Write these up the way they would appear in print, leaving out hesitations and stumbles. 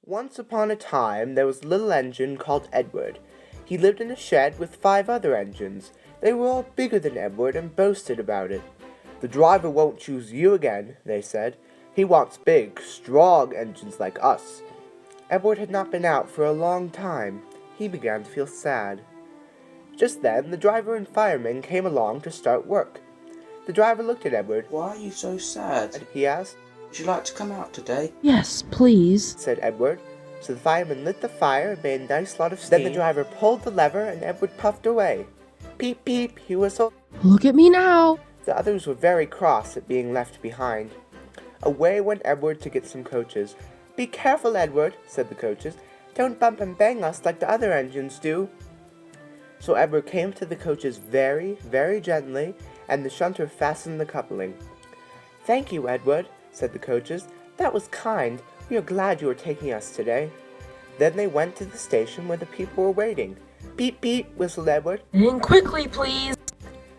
Once upon a time, there was a little engine called Edward. He lived in a shed with 5 other engines. They were all bigger than Edward and boasted about it. "The driver won't choose you again," they said. "He wants big, strong engines like us." Edward had not been out for a long time. He began to feel sad. Just then, the driver and fireman came along to start work. The driver looked at Edward. "Why are you so sad?" he asked. "Would you like to come out today?" "Yes, please," said Edward. So the fireman lit the fire and made a nice lot of steam. Then the driver pulled the lever and Edward puffed away. "Peep, peep," he whistled. "Look at me now." The others were very cross at being left behind. Away went Edward to get some coaches. "Be careful, Edward," said the coaches. "Don't bump and bang us like the other engines do." So Edward came to the coaches very, very gently, and the shunter fastened the coupling. "Thank you, Edward," said the coaches. "That was kind. We are glad you are taking us today." Then they went to the station where the people were waiting. "Beep, beep," whistled Edward. "In quickly, please."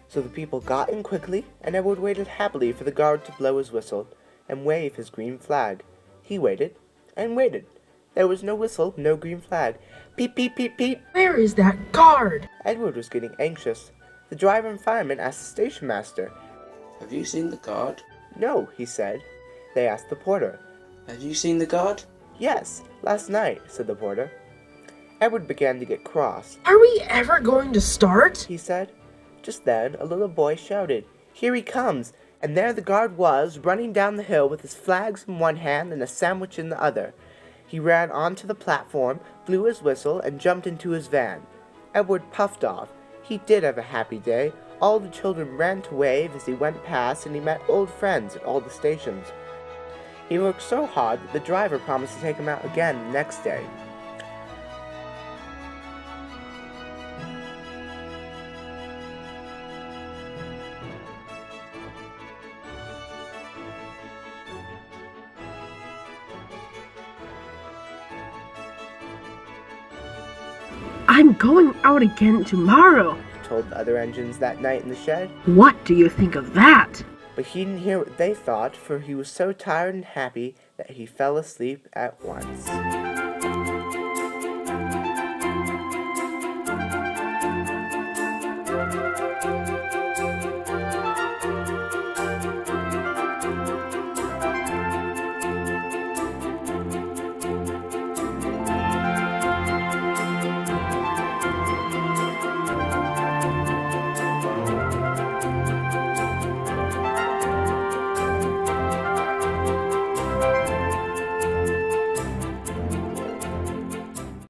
So the people got in quickly, and Edward waited happily for the guard to blow his whistle and wave his green flag. He waited and waited. There was no whistle, no green flag. "Peep, peep, peep, peep." "Where is that guard?" Edward was getting anxious. The driver and fireman asked the station master. "Have you seen the guard?" "No," he said. They asked the porter. "Have you seen the guard?" "Yes, last night," said the porter. Edward began to get cross. "Are we ever going to start?" he said. Just then a little boy shouted, "Here he comes!" And there the guard was, running down the hill with his flags in one hand and a sandwich in the other. He ran onto the platform, blew his whistle, and jumped into his van. Edward puffed off. He did have a happy day. All the children ran to wave as he went past, and he met old friends at all the stations. He worked so hard that the driver promised to take him out again the next day. "I'm going out again tomorrow," Told the other engines that night in the shed. "What do you think of that?" But he didn't hear what they thought, for he was so tired and happy that he fell asleep at once.